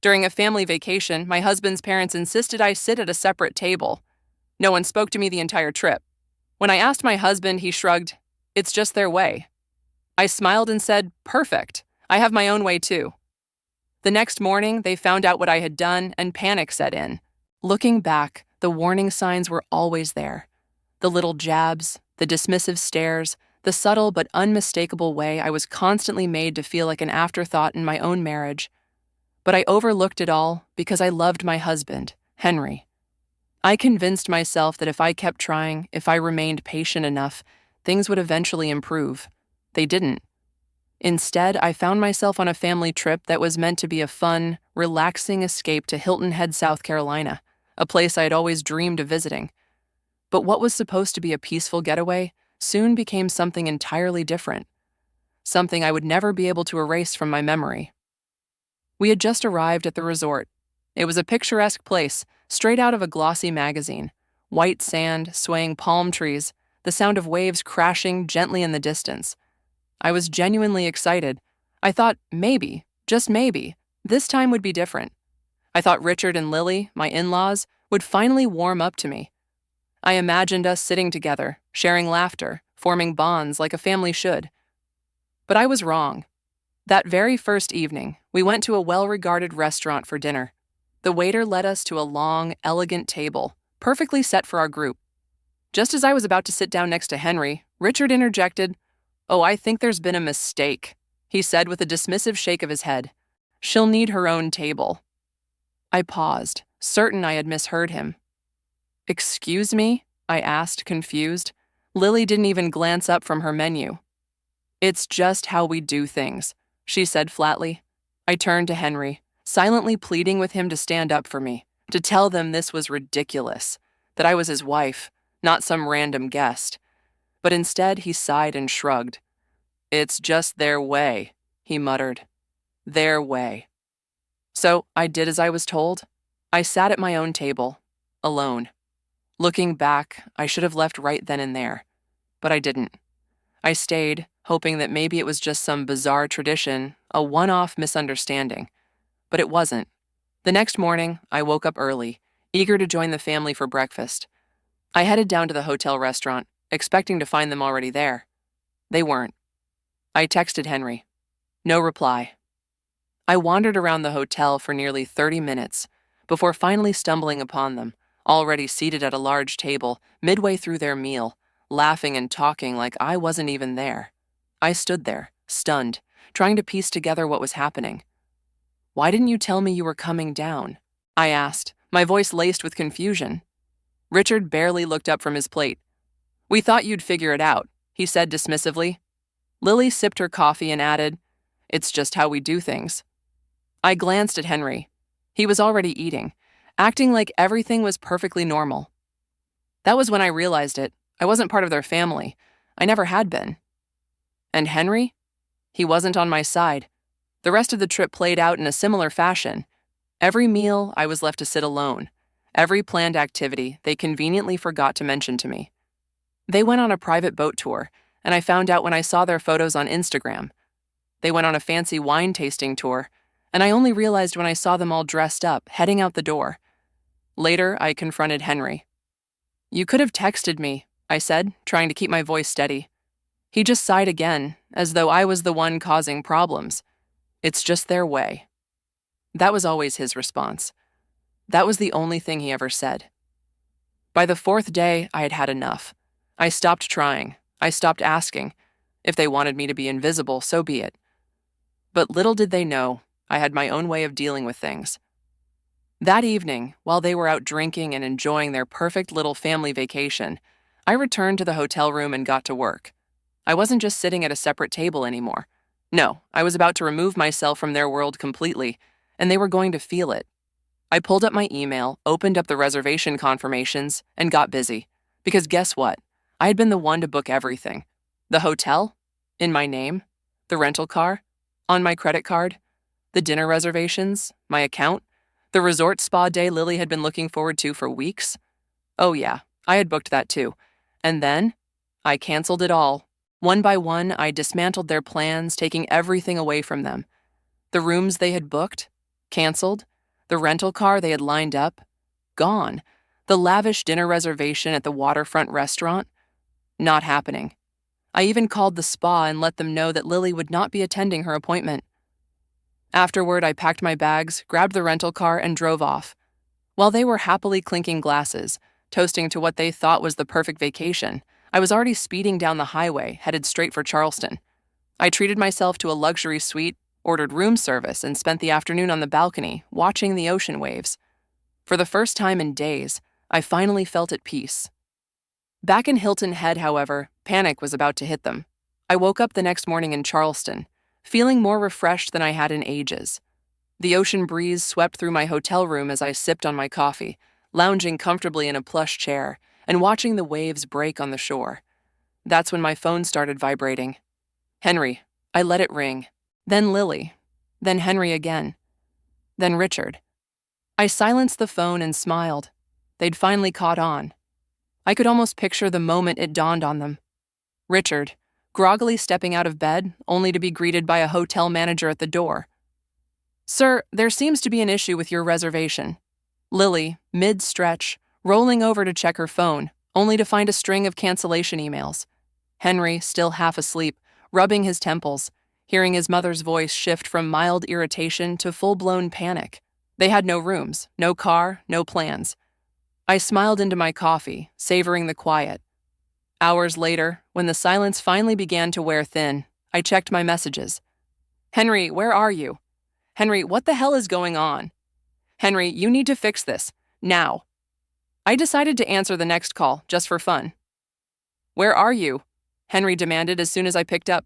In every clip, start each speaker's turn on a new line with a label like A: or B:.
A: During a family vacation, my husband's parents insisted I sit at a separate table. No one spoke to me the entire trip. When I asked my husband, he shrugged, "It's just their way." I smiled and said, "Perfect. I have my own way too." The next morning, they found out what I had done and panic set in. Looking back, the warning signs were always there. The little jabs, the dismissive stares, the subtle but unmistakable way I was constantly made to feel like an afterthought in my own marriage. But I overlooked it all because I loved my husband, Henry. I convinced myself that if I kept trying, if I remained patient enough, things would eventually improve. They didn't. Instead, I found myself on a family trip that was meant to be a fun, relaxing escape to Hilton Head, South Carolina, a place I had always dreamed of visiting. But what was supposed to be a peaceful getaway soon became something entirely different, something I would never be able to erase from my memory. We had just arrived at the resort. It was a picturesque place, straight out of a glossy magazine. White sand, swaying palm trees, the sound of waves crashing gently in the distance. I was genuinely excited. I thought maybe, just maybe, this time would be different. I thought Richard and Lily, my in-laws, would finally warm up to me. I imagined us sitting together, sharing laughter, forming bonds like a family should. But I was wrong. That very first evening, we went to a well-regarded restaurant for dinner. The waiter led us to a long, elegant table, perfectly set for our group. Just as I was about to sit down next to Henry, Richard interjected, "Oh, I think there's been a mistake," he said with a dismissive shake of his head. "She'll need her own table." I paused, certain I had misheard him. "Excuse me?" I asked, confused. Lily didn't even glance up from her menu. "It's just how we do things," she said flatly. I turned to Henry, silently pleading with him to stand up for me, to tell them this was ridiculous, that I was his wife, not some random guest. But instead, he sighed and shrugged. "It's just their way," he muttered. "Their way." So I did as I was told. I sat at my own table, alone. Looking back, I should have left right then and there, but I didn't. I stayed, hoping that maybe it was just some bizarre tradition, a one-off misunderstanding. But it wasn't. The next morning, I woke up early, eager to join the family for breakfast. I headed down to the hotel restaurant, expecting to find them already there. They weren't. I texted Henry. No reply. I wandered around the hotel for nearly 30 minutes before finally stumbling upon them, already seated at a large table, midway through their meal, laughing and talking like I wasn't even there. I stood there, stunned, trying to piece together what was happening. "Why didn't you tell me you were coming down?" I asked, my voice laced with confusion. Richard barely looked up from his plate. "We thought you'd figure it out," he said dismissively. Lily sipped her coffee and added, "It's just how we do things." I glanced at Henry. He was already eating, acting like everything was perfectly normal. That was when I realized it. I wasn't part of their family. I never had been. And Henry? He wasn't on my side. The rest of the trip played out in a similar fashion. Every meal, I was left to sit alone. Every planned activity, they conveniently forgot to mention to me. They went on a private boat tour, and I found out when I saw their photos on Instagram. They went on a fancy wine tasting tour, and I only realized when I saw them all dressed up, heading out the door. Later, I confronted Henry. "You could have texted me," I said, trying to keep my voice steady. He just sighed again, as though I was the one causing problems. "It's just their way." That was always his response. That was the only thing he ever said. By the fourth day, I had had enough. I stopped trying. I stopped asking. If they wanted me to be invisible, so be it. But little did they know, I had my own way of dealing with things. That evening, while they were out drinking and enjoying their perfect little family vacation, I returned to the hotel room and got to work. I wasn't just sitting at a separate table anymore. No, I was about to remove myself from their world completely, and they were going to feel it. I pulled up my email, opened up the reservation confirmations, and got busy. Because guess what? I had been the one to book everything. The hotel? In my name. The rental car? On my credit card. The dinner reservations? My account? The resort spa day Lily had been looking forward to for weeks? Oh yeah, I had booked that too. And then, I canceled it all. One by one, I dismantled their plans, taking everything away from them. The rooms they had booked? Canceled? The rental car they had lined up? Gone. The lavish dinner reservation at the waterfront restaurant? Not happening. I even called the spa and let them know that Lily would not be attending her appointment. Afterward, I packed my bags, grabbed the rental car, and drove off. While they were happily clinking glasses, toasting to what they thought was the perfect vacation, I was already speeding down the highway, headed straight for Charleston. I treated myself to a luxury suite, ordered room service, and spent the afternoon on the balcony, watching the ocean waves. For the first time in days, I finally felt at peace. Back in Hilton Head, however, panic was about to hit them. I woke up the next morning in Charleston, feeling more refreshed than I had in ages. The ocean breeze swept through my hotel room as I sipped on my coffee, lounging comfortably in a plush chair and watching the waves break on the shore. That's when my phone started vibrating. Henry. I let it ring. Then Lily. Then Henry again. Then Richard. I silenced the phone and smiled. They'd finally caught on. I could almost picture the moment it dawned on them. Richard, groggily stepping out of bed, only to be greeted by a hotel manager at the door. Sir, there seems to be an issue with your reservation. Lily, mid-stretch, rolling over to check her phone, only to find a string of cancellation emails. Henry, still half asleep, rubbing his temples, hearing his mother's voice shift from mild irritation to full-blown panic. They had no rooms, no car, no plans. I smiled into my coffee, savoring the quiet. Hours later, when the silence finally began to wear thin, I checked my messages. Henry, where are you? Henry, what the hell is going on? Henry, you need to fix this. Now. I decided to answer the next call, just for fun. Where are you? Henry demanded as soon as I picked up.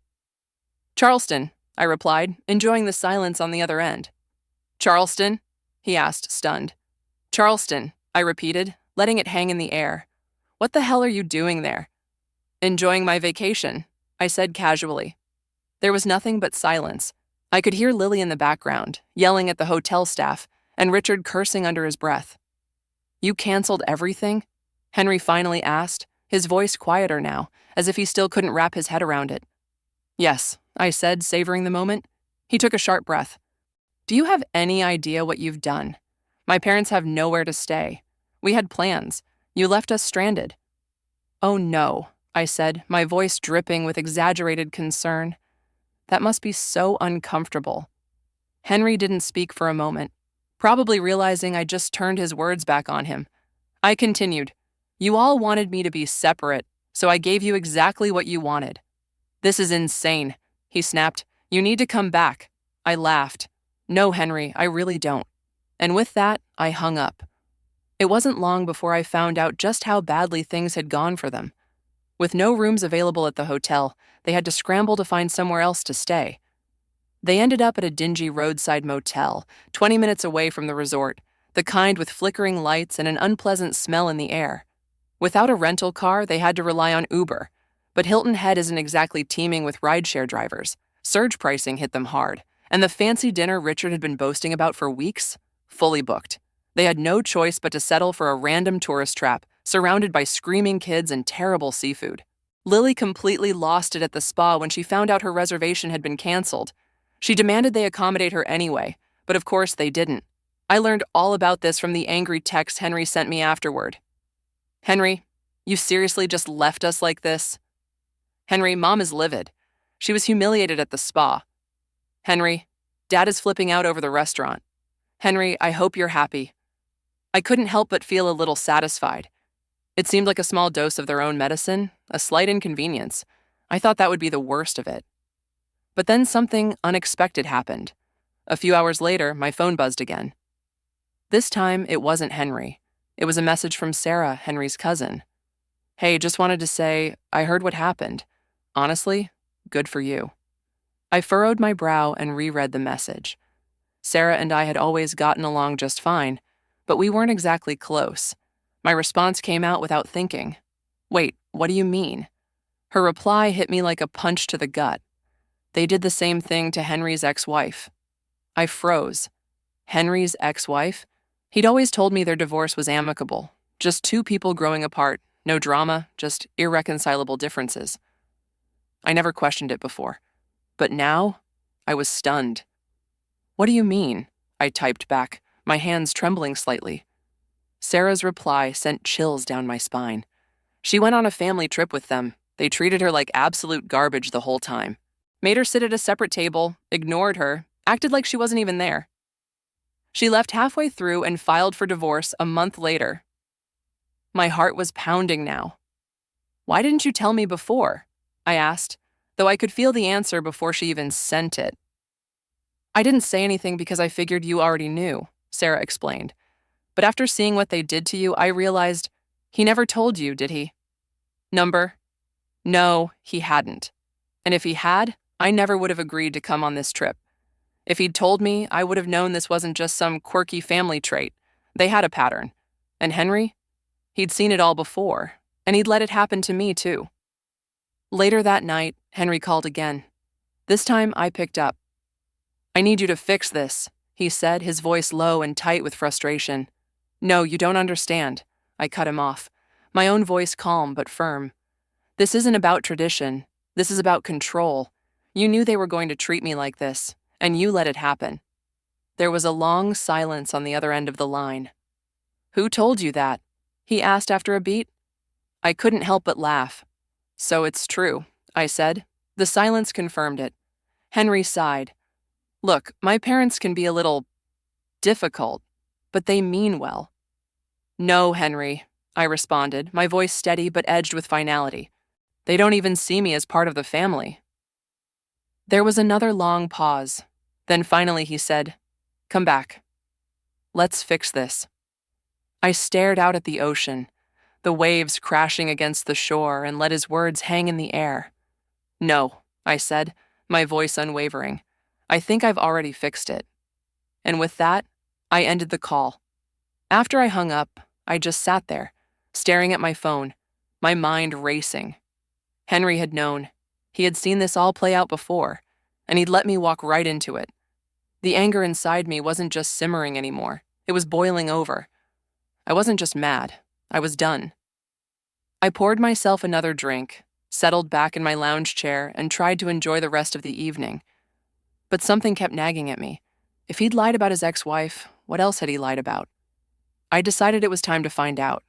A: Charleston, I replied, enjoying the silence on the other end. Charleston? He asked, stunned. Charleston, I repeated, letting it hang in the air. What the hell are you doing there? Enjoying my vacation, I said casually. There was nothing but silence. I could hear Lily in the background, yelling at the hotel staff, and Richard cursing under his breath. You canceled everything? Henry finally asked, his voice quieter now, as if he still couldn't wrap his head around it. Yes, I said, savoring the moment. He took a sharp breath. Do you have any idea what you've done? My parents have nowhere to stay. We had plans. You left us stranded. Oh no, I said, my voice dripping with exaggerated concern. That must be so uncomfortable. Henry didn't speak for a moment, probably realizing I just turned his words back on him. I continued. You all wanted me to be separate, so I gave you exactly what you wanted. This is insane, he snapped. You need to come back. I laughed. No, Henry, I really don't. And with that, I hung up. It wasn't long before I found out just how badly things had gone for them. With no rooms available at the hotel, they had to scramble to find somewhere else to stay. They ended up at a dingy roadside motel, 20 minutes away from the resort, the kind with flickering lights and an unpleasant smell in the air. Without a rental car, they had to rely on Uber. But Hilton Head isn't exactly teeming with rideshare drivers. Surge pricing hit them hard, and the fancy dinner Richard had been boasting about for weeks, fully booked. They had no choice but to settle for a random tourist trap, surrounded by screaming kids and terrible seafood. Lily completely lost it at the spa when she found out her reservation had been canceled. She demanded they accommodate her anyway, but of course they didn't. I learned all about this from the angry text Henry sent me afterward. Henry, you seriously just left us like this? Henry, Mom is livid. She was humiliated at the spa. Henry, Dad is flipping out over the restaurant. Henry, I hope you're happy. I couldn't help but feel a little satisfied. It seemed like a small dose of their own medicine, a slight inconvenience. I thought that would be the worst of it. But then something unexpected happened. A few hours later, my phone buzzed again. This time, it wasn't Henry. It was a message from Sarah, Henry's cousin. Hey, just wanted to say, I heard what happened. Honestly, good for you. I furrowed my brow and reread the message. Sarah and I had always gotten along just fine, but we weren't exactly close. My response came out without thinking. Wait, what do you mean? Her reply hit me like a punch to the gut. They did the same thing to Henry's ex-wife. I froze. Henry's ex-wife? He'd always told me their divorce was amicable, just two people growing apart, no drama, just irreconcilable differences. I never questioned it before. But now, I was stunned. What do you mean? I typed back, my hands trembling slightly. Sarah's reply sent chills down my spine. She went on a family trip with them. They treated her like absolute garbage the whole time. Made her sit at a separate table, ignored her, acted like she wasn't even there. She left halfway through and filed for divorce a month later. My heart was pounding now. Why didn't you tell me before? I asked, though I could feel the answer before she even sent it. I didn't say anything because I figured you already knew, Sarah explained. But after seeing what they did to you, I realized he never told you, did he? Number? No, he hadn't. And if he had, I never would have agreed to come on this trip. If he'd told me, I would have known this wasn't just some quirky family trait. They had a pattern. And Henry? He'd seen it all before, and he'd let it happen to me too. Later that night, Henry called again. This time, I picked up. I need you to fix this, he said, his voice low and tight with frustration. No, you don't understand. I cut him off, my own voice calm but firm. This isn't about tradition. This is about control. You knew they were going to treat me like this, and you let it happen. There was a long silence on the other end of the line. Who told you that? He asked after a beat. I couldn't help but laugh. So it's true, I said. The silence confirmed it. Henry sighed. Look, my parents can be a little difficult, but they mean well. No, Henry, I responded, my voice steady but edged with finality. They don't even see me as part of the family. There was another long pause. Then finally he said, Come back. Let's fix this. I stared out at the ocean, the waves crashing against the shore, and let his words hang in the air. No, I said, my voice unwavering. I think I've already fixed it. And with that, I ended the call. After I hung up, I just sat there, staring at my phone, my mind racing. Henry had known. He had seen this all play out before, and he'd let me walk right into it. The anger inside me wasn't just simmering anymore. It was boiling over. I wasn't just mad. I was done. I poured myself another drink, settled back in my lounge chair, and tried to enjoy the rest of the evening. But something kept nagging at me. If he'd lied about his ex-wife, what else had he lied about? I decided it was time to find out.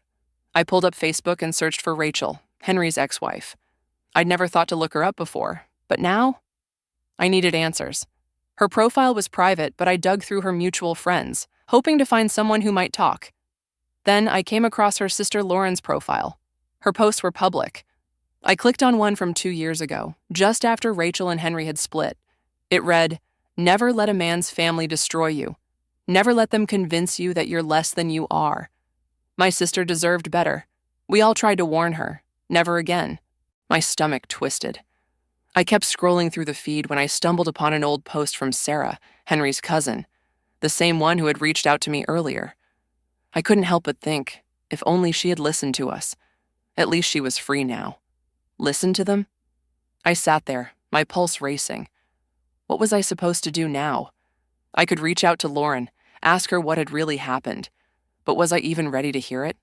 A: I pulled up Facebook and searched for Rachel, Henry's ex-wife. I'd never thought to look her up before, but now I needed answers. Her profile was private, but I dug through her mutual friends, hoping to find someone who might talk. Then I came across her sister Lauren's profile. Her posts were public. I clicked on one from 2 years ago, just after Rachel and Henry had split. It read, Never let a man's family destroy you. Never let them convince you that you're less than you are. My sister deserved better. We all tried to warn her. Never again. My stomach twisted. I kept scrolling through the feed when I stumbled upon an old post from Sarah, Henry's cousin, the same one who had reached out to me earlier. I couldn't help but think, if only she had listened to us. At least she was free now. Listen to them? I sat there, my pulse racing. What was I supposed to do now? I could reach out to Lauren, ask her what had really happened, but was I even ready to hear it?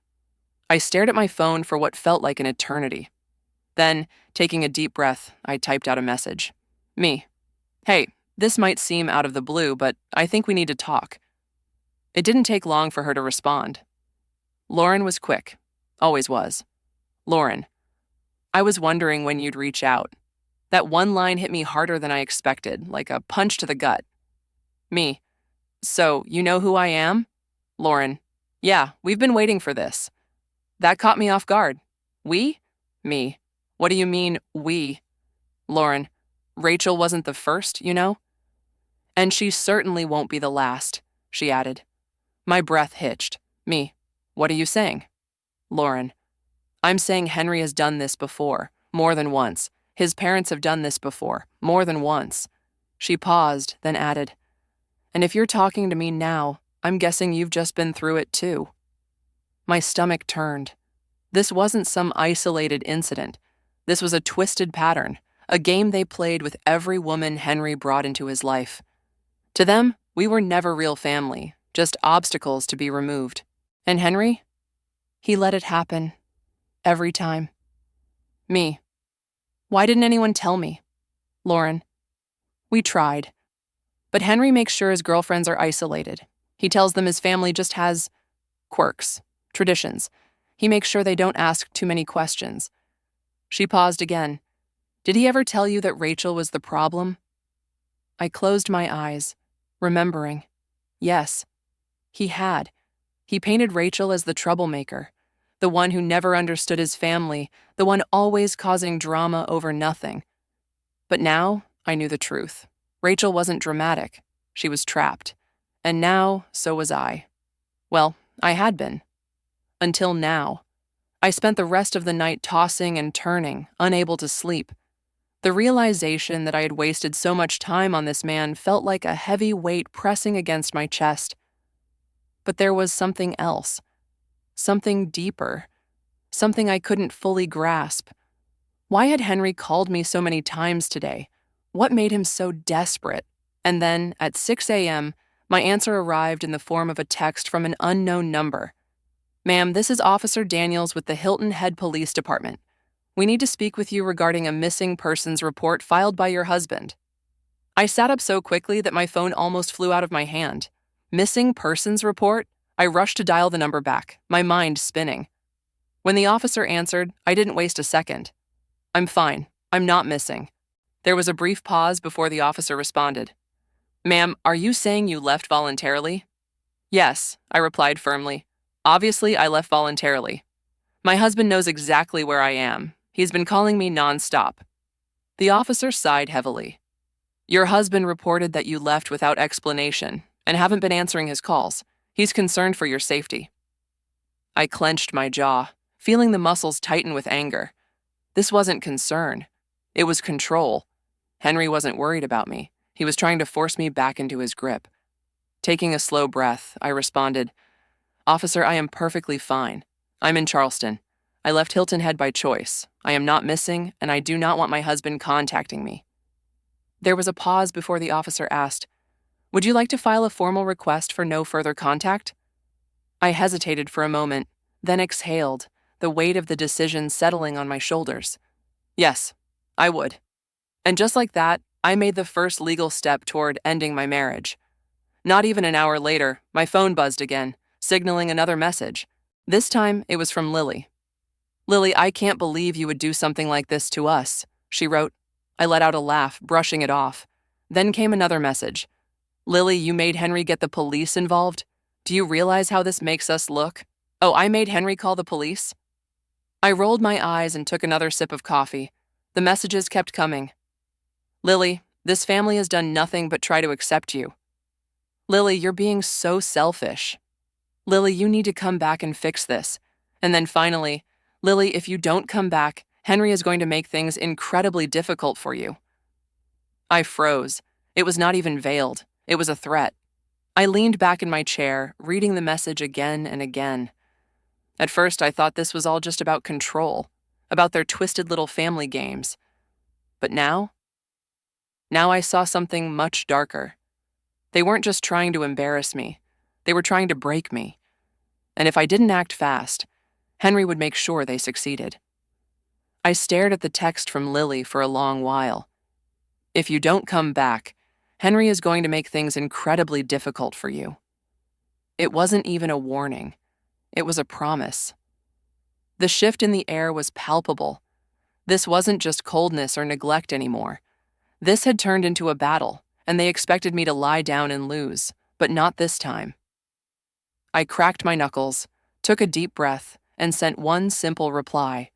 A: I stared at my phone for what felt like an eternity. Then, taking a deep breath, I typed out a message. Me. Hey, this might seem out of the blue, but I think we need to talk. It didn't take long for her to respond. Lauren was quick. Always was. Lauren. I was wondering when you'd reach out. That one line hit me harder than I expected, like a punch to the gut. Me. So, you know who I am? Lauren. Yeah, we've been waiting for this. That caught me off guard. We? Me. What do you mean, we? Lauren. Rachel wasn't the first, you know? And she certainly won't be the last, she added. My breath hitched. Me. What are you saying? Lauren. I'm saying Henry has done this before, more than once. His parents have done this before, more than once. She paused, then added, And if you're talking to me now, I'm guessing you've just been through it too. My stomach turned. This wasn't some isolated incident. This was a twisted pattern, a game they played with every woman Henry brought into his life. To them, we were never real family, just obstacles to be removed. And Henry? He let it happen. Every time. Me. Why didn't anyone tell me? Lauren. We tried. But Henry makes sure his girlfriends are isolated. He tells them his family just has quirks, traditions. He makes sure they don't ask too many questions. She paused again. Did he ever tell you that Rachel was the problem? I closed my eyes, remembering. Yes, he had. He painted Rachel as the troublemaker, the one who never understood his family, the one always causing drama over nothing. But now I knew the truth. Rachel wasn't dramatic. She was trapped. And now, so was I. Well, I had been. Until now. I spent the rest of the night tossing and turning, unable to sleep. The realization that I had wasted so much time on this man felt like a heavy weight pressing against my chest. But there was something else. Something deeper. Something I couldn't fully grasp. Why had Henry called me so many times today? What made him so desperate? And then, at 6 a.m., my answer arrived in the form of a text from an unknown number. Ma'am, this is Officer Daniels with the Hilton Head Police Department. We need to speak with you regarding a missing persons report filed by your husband. I sat up so quickly that my phone almost flew out of my hand. Missing persons report? I rushed to dial the number back, my mind spinning. When the officer answered, I didn't waste a second. I'm fine. I'm not missing. There was a brief pause before the officer responded. Ma'am, are you saying you left voluntarily? Yes, I replied firmly. Obviously, I left voluntarily. My husband knows exactly where I am. He's been calling me nonstop. The officer sighed heavily. Your husband reported that you left without explanation and haven't been answering his calls. He's concerned for your safety. I clenched my jaw, feeling the muscles tighten with anger. This wasn't concern. It was control. Henry wasn't worried about me. He was trying to force me back into his grip. Taking a slow breath, I responded, Officer, I am perfectly fine. I'm in Charleston. I left Hilton Head by choice. I am not missing, and I do not want my husband contacting me. There was a pause before the officer asked, Would you like to file a formal request for no further contact? I hesitated for a moment, then exhaled, the weight of the decision settling on my shoulders. Yes, I would. And just like that, I made the first legal step toward ending my marriage. Not even an hour later, my phone buzzed again, signaling another message. This time, it was from Lily. Lily, I can't believe you would do something like this to us, she wrote. I let out a laugh, brushing it off. Then came another message. Lily, you made Henry get the police involved? Do you realize how this makes us look? Oh, I made Henry call the police? I rolled my eyes and took another sip of coffee. The messages kept coming. Lily, this family has done nothing but try to accept you. Lily, you're being so selfish. Lily, you need to come back and fix this. And then finally, Lily, if you don't come back, Henry is going to make things incredibly difficult for you. I froze. It was not even veiled. It was a threat. I leaned back in my chair, reading the message again and again. At first, I thought this was all just about control, about their twisted little family games. But now I saw something much darker. They weren't just trying to embarrass me. They were trying to break me. And if I didn't act fast, Henry would make sure they succeeded. I stared at the text from Lily for a long while. If you don't come back, Henry is going to make things incredibly difficult for you. It wasn't even a warning. It was a promise. The shift in the air was palpable. This wasn't just coldness or neglect anymore. This had turned into a battle, and they expected me to lie down and lose, but not this time. I cracked my knuckles, took a deep breath, and sent one simple reply.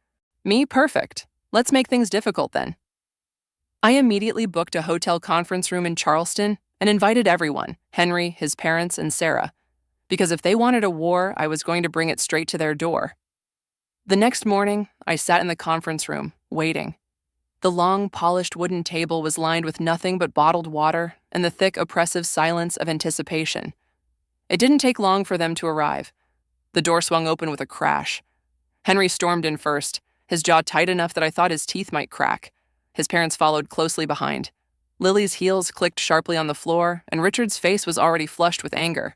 A: Me, perfect. Let's make things difficult then. I immediately booked a hotel conference room in Charleston and invited everyone, Henry, his parents, and Sarah, because if they wanted a war, I was going to bring it straight to their door. The next morning, I sat in the conference room, waiting. The long, polished wooden table was lined with nothing but bottled water and the thick, oppressive silence of anticipation. It didn't take long for them to arrive. The door swung open with a crash. Henry stormed in first, his jaw tight enough that I thought his teeth might crack. His parents followed closely behind. Lily's heels clicked sharply on the floor, and Richard's face was already flushed with anger.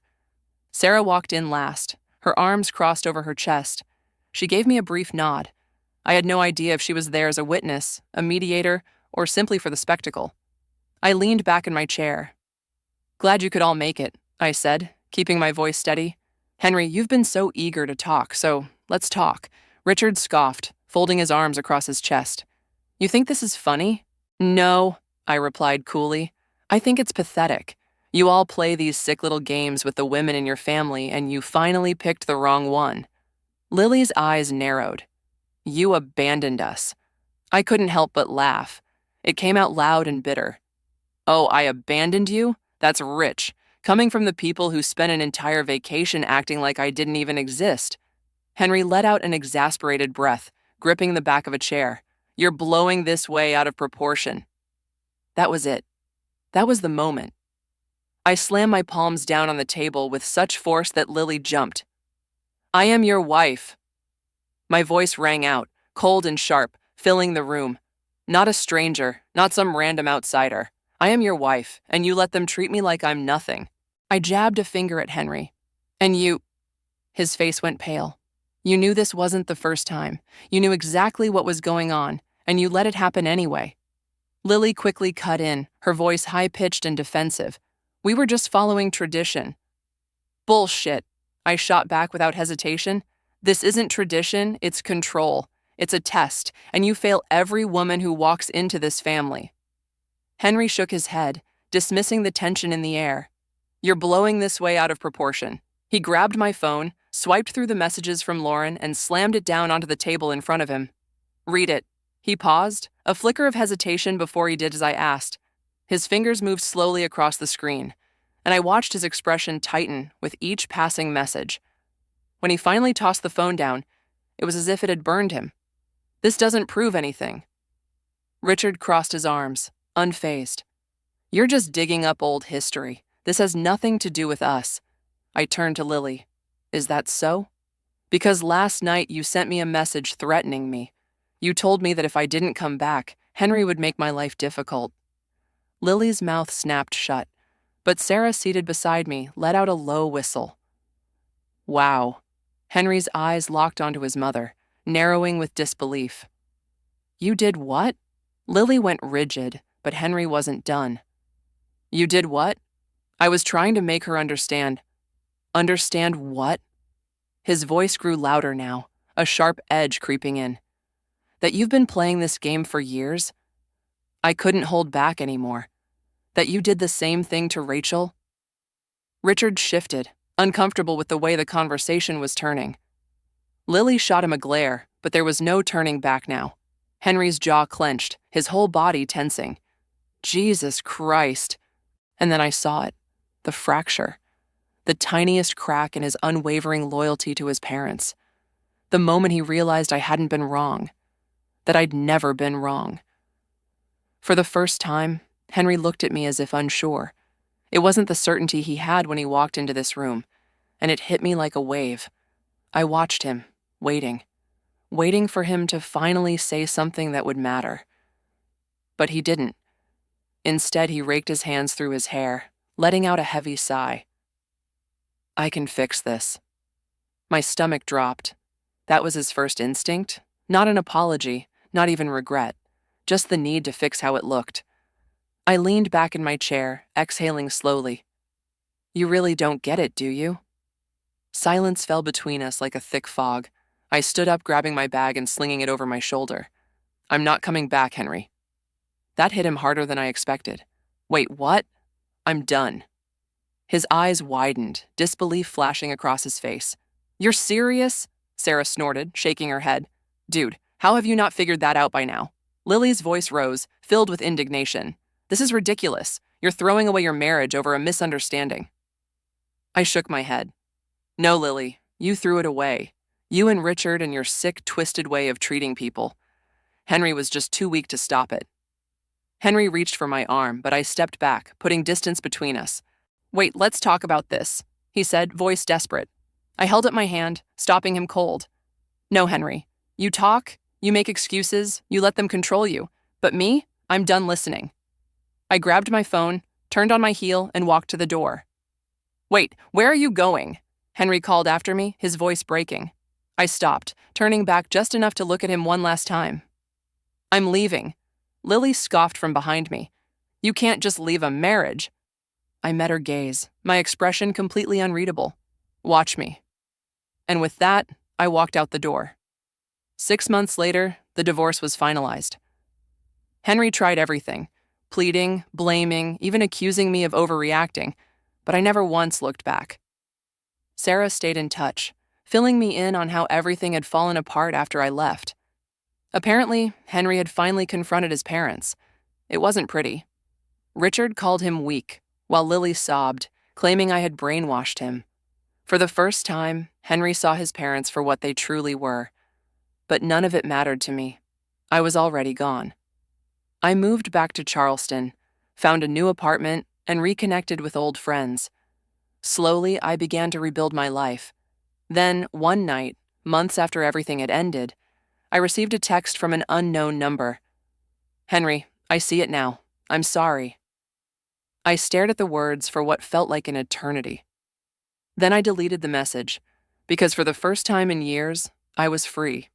A: Sarah walked in last, her arms crossed over her chest. She gave me a brief nod. I had no idea if she was there as a witness, a mediator, or simply for the spectacle. I leaned back in my chair. Glad you could all make it, I said, keeping my voice steady. Henry, you've been so eager to talk, so let's talk. Richard scoffed, folding his arms across his chest. You think this is funny? No, I replied coolly. I think it's pathetic. You all play these sick little games with the women in your family, and you finally picked the wrong one. Lily's eyes narrowed. You abandoned us. I couldn't help but laugh. It came out loud and bitter. Oh, I abandoned you? That's rich, coming from the people who spent an entire vacation acting like I didn't even exist. Henry let out an exasperated breath, gripping the back of a chair. You're blowing this way out of proportion. That was it. That was the moment. I slammed my palms down on the table with such force that Lily jumped. I am your wife. My voice rang out, cold and sharp, filling the room. Not a stranger, not some random outsider. I am your wife, and you let them treat me like I'm nothing. I jabbed a finger at Henry. And you... His face went pale. You knew this wasn't the first time. You knew exactly what was going on, and you let it happen anyway. Lily quickly cut in, her voice high-pitched and defensive. We were just following tradition. Bullshit, I shot back without hesitation. This isn't tradition, it's control. It's a test, and you fail every woman who walks into this family. Henry shook his head, dismissing the tension in the air. You're blowing this way out of proportion. He grabbed my phone, swiped through the messages from Lauren, and slammed it down onto the table in front of him. Read it. He paused, a flicker of hesitation before he did as I asked. His fingers moved slowly across the screen, and I watched his expression tighten with each passing message. When he finally tossed the phone down, it was as if it had burned him. This doesn't prove anything. Richard crossed his arms, unfazed. You're just digging up old history. This has nothing to do with us. I turned to Lily. Is that so? Because last night you sent me a message threatening me. You told me that if I didn't come back, Henry would make my life difficult. Lily's mouth snapped shut, but Sarah seated beside me let out a low whistle. Wow. Henry's eyes locked onto his mother, narrowing with disbelief. You did what? Lily went rigid, but Henry wasn't done. You did what? I was trying to make her understand. Understand what? His voice grew louder now, a sharp edge creeping in. That you've been playing this game for years? I couldn't hold back anymore. That you did the same thing to Rachel? Richard shifted, uncomfortable with the way the conversation was turning. Lily shot him a glare, but there was no turning back now. Henry's jaw clenched, his whole body tensing. Jesus Christ. And then I saw it. The fracture. The tiniest crack in his unwavering loyalty to his parents. The moment he realized I hadn't been wrong. That I'd never been wrong. For the first time, Henry looked at me as if unsure. It wasn't the certainty he had when he walked into this room, and it hit me like a wave. I watched him, waiting for him to finally say something that would matter. But he didn't. Instead, he raked his hands through his hair, letting out a heavy sigh. I can fix this. My stomach dropped. That was his first instinct, not an apology, not even regret, just the need to fix how it looked. I leaned back in my chair, exhaling slowly. You really don't get it, do you? Silence fell between us like a thick fog. I stood up, grabbing my bag and slinging it over my shoulder. I'm not coming back, Henry. That hit him harder than I expected. Wait, what? I'm done. His eyes widened, disbelief flashing across his face. You're serious? Sarah snorted, shaking her head. Dude, how have you not figured that out by now? Lily's voice rose, filled with indignation. This is ridiculous. You're throwing away your marriage over a misunderstanding. I shook my head. No, Lily, you threw it away. You and Richard and your sick, twisted way of treating people. Henry was just too weak to stop it. Henry reached for my arm, but I stepped back, putting distance between us. Wait, let's talk about this, he said, voice desperate. I held up my hand, stopping him cold. No, Henry. You talk, you make excuses, you let them control you. But me, I'm done listening. I grabbed my phone, turned on my heel, and walked to the door. Wait, where are you going? Henry called after me, his voice breaking. I stopped, turning back just enough to look at him one last time. I'm leaving. Lily scoffed from behind me. You can't just leave a marriage. I met her gaze, my expression completely unreadable. "Watch me." And with that, I walked out the door. 6 months later, the divorce was finalized. Henry tried everything, pleading, blaming, even accusing me of overreacting, but I never once looked back. Sarah stayed in touch, filling me in on how everything had fallen apart after I left. Apparently, Henry had finally confronted his parents. It wasn't pretty. Richard called him weak, while Lily sobbed, claiming I had brainwashed him. For the first time, Henry saw his parents for what they truly were. But none of it mattered to me. I was already gone. I moved back to Charleston, found a new apartment, and reconnected with old friends. Slowly, I began to rebuild my life. Then, one night, months after everything had ended, I received a text from an unknown number. "Henry, I see it now. I'm sorry." I stared at the words for what felt like an eternity. Then I deleted the message, because for the first time in years, I was free.